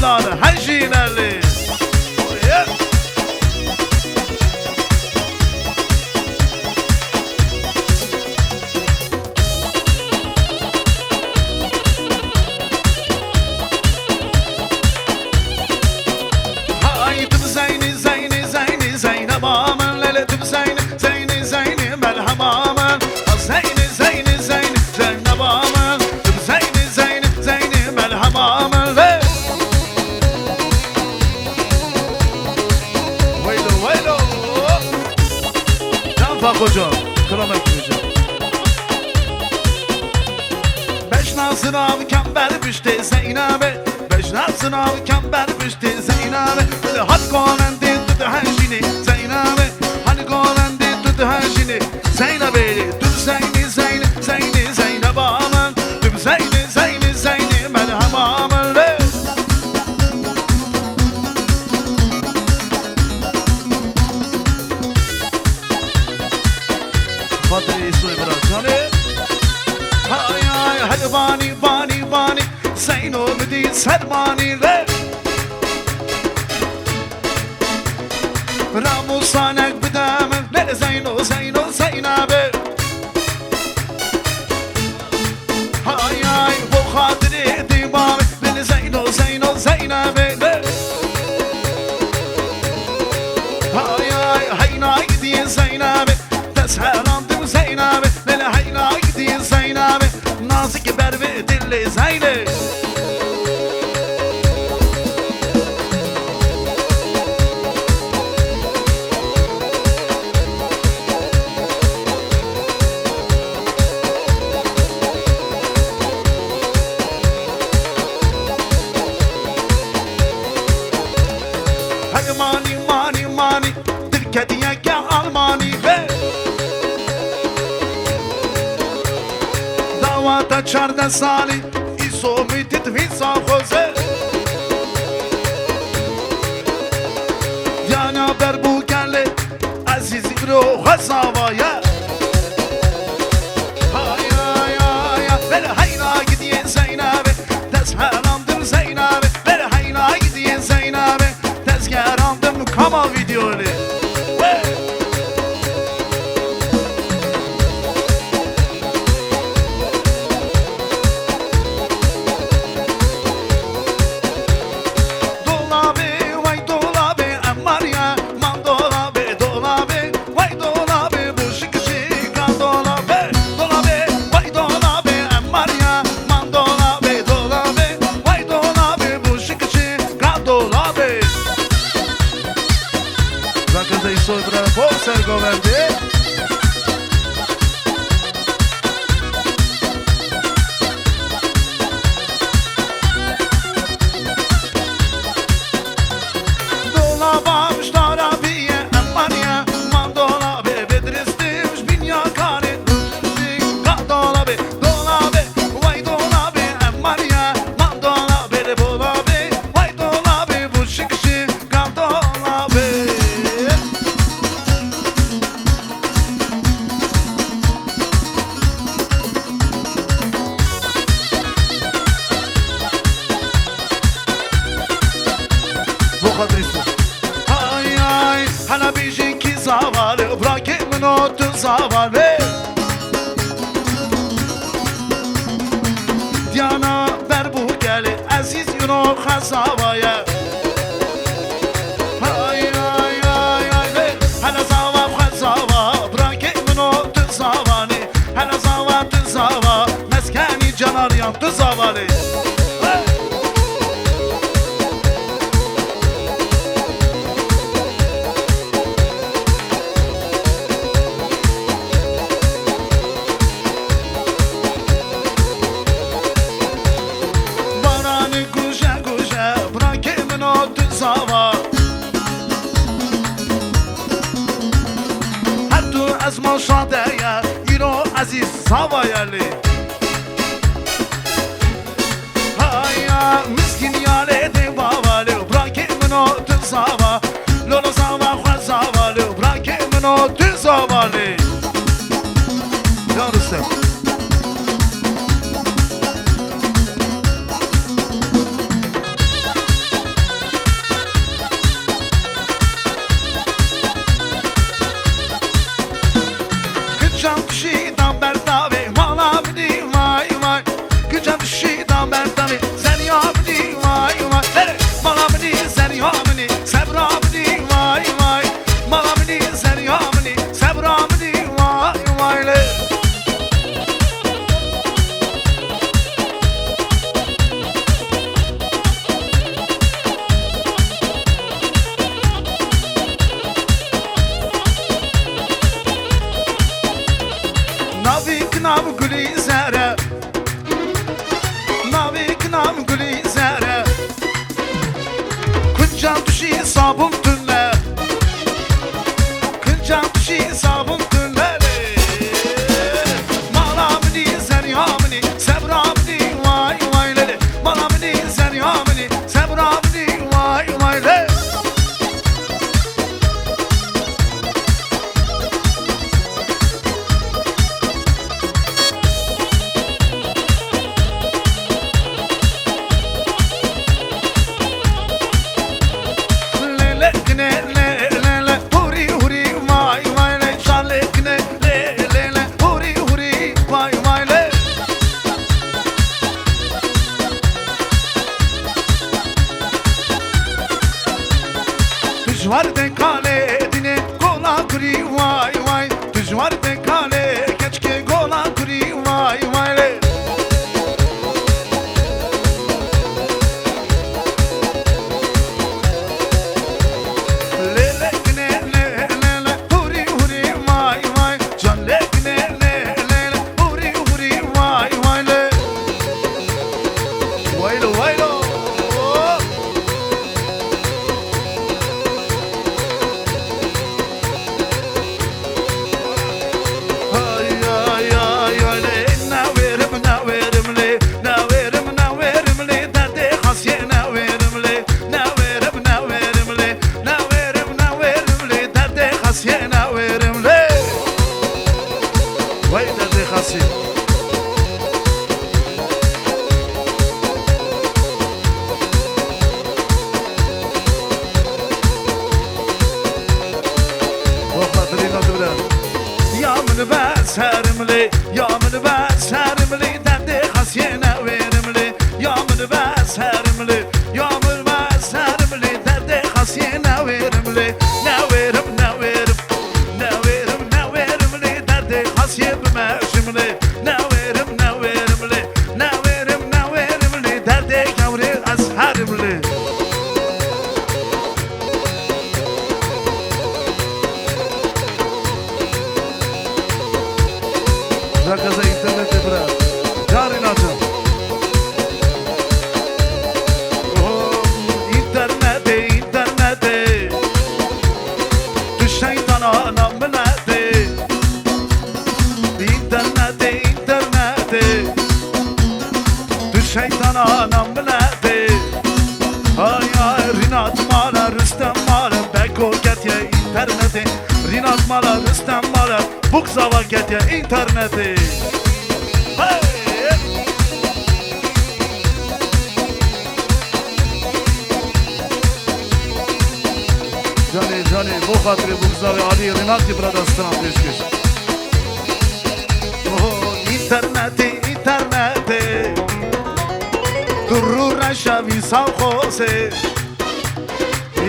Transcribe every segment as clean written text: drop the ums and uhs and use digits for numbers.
Serdar Hacınerli. Yeah. Haydi Zeyni Zeyni Zeyni Zeynep aman leletim Zeyni Zeyni Zeyni Melhem aman Zeyni Zeyni Zeyni Zeynep aman Zeyni Zeyni Zeyni Melhem aman Veylo veylo Can Fakocan Kramak hocam Beş nasın abi kamber pişti Zeynep'e Beş nasın abi kamber pişti Zeynep'e Hadi kolendi tutu her şeyini Zeynep'e Hadi kolendi tutu her şeyini Zeynep'e Tüm Zeyni Zeyni Zeyni Zeynep aman Tüm Zeyni Zeyni Zeyni Melhem aman Fatih İsoy bırak canı Hay hay hadi bani bani bani Zeyno müdür sermani re Ramu sanek bidemem Nere Zeyno Zeyno Zeynep'e Hay hay bu hatiri dimami Nere Zeyno Zeyno Zeynep'e Hay hay hayna gidiyin Zeynep'e Tesherandım Zeynep'e Nere hayna gidiyin Zeynep'e Nazik berve dilli Zeynep Hadi mani mani mani Türkiye'ye gel Almani ve Davata çarda sali İso müddet visa hoze Yana ber bu gelle Aziz ibro hazavaya Hay hay hay Böyle hayna gidiyen Zeynep'e Tezherandım Zeynep'e Böyle hayna gidiyen Zeynep'e Tezherandım kama videolu Sergo verdi. Dolabam ştarabiye emmaniye Mandolabe bedristim binya kare Kadolabe dolabe Vay dolabe emmaniye Mandolabe bolabe Vay dolabe bu şıkışı Kadolabe Hay hay hala bir ki zavallı Bırakayım notu zavallı Diana ver bu geli Aziz Yuno hazavaya Hay hay hay hay Hala zava hazava Bırakayım notu zavallı Hala zava tu zava Meskeni canar yantu zavallı از ما شاده ایرو عزیز سوایلی هایا مسکین یاله دی باوالی براکی منو تو سوا لولو سوا خواه سوالی براکی منو تو سوالی یا رستم Gücan düşüden berdavi malabini vay vay. Gücan düşüden berdavi zeryabini vay vay. Malabini zeryabini sebrabini vay vay. Malabini zeryabini sebrabini vay vay. Navik nav gülü zere, navik nav gülü zere. Kıncan düşü sabun tünle, kıncan düşü sabun tünle. Malamini zeryamini sebrabini vay vay lele. Malamini zeryamini sebrabini vay vay lele. Düzvar de kale dine gola kuri vay vay. Düzvar de kale keçke gola kuri vay vay le. Lele gine le le le huri huri vay vay. Can le gine le le le huri huri vay vay le. Vaylo vaylo. Serimli, yağmur ve serimli, derdi hasiyene verimli. Yağmur ve serimli, yağmur ve serimli, derdi hasiyene verimli. Ne verim, ne verim, ne verim, ne verimli, derdi hasiyeme şimli. Ne verim, ne verimli, ne verim, ne verimli, derdi kavri azharimli. Zakaza internete bırak. Yarın açın. İnternete, internete. Düş şeytana namlete. İnternete, internete. Düş şeytana namlete. Ay ay Rinat mala Rüstem mala Beko get ya internete. Rinat mala Rüstem mala Bukzava get ya internete. Hey! Cani bu hatırı Bukzava Ali Rinati Bradastan peşkeş. İnternete, internete. Durur aşağı savkose.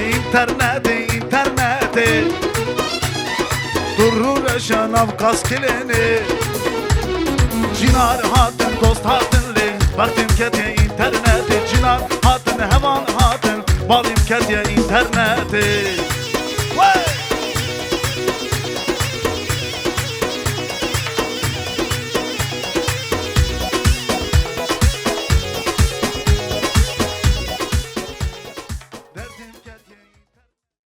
İnternete, internete. Durur aşağı navkas kileni. Cinar hatın, dost hatınlı. Baktim ketiye internete. Cinar hatın, hevan hatın. Balim ketiye internete.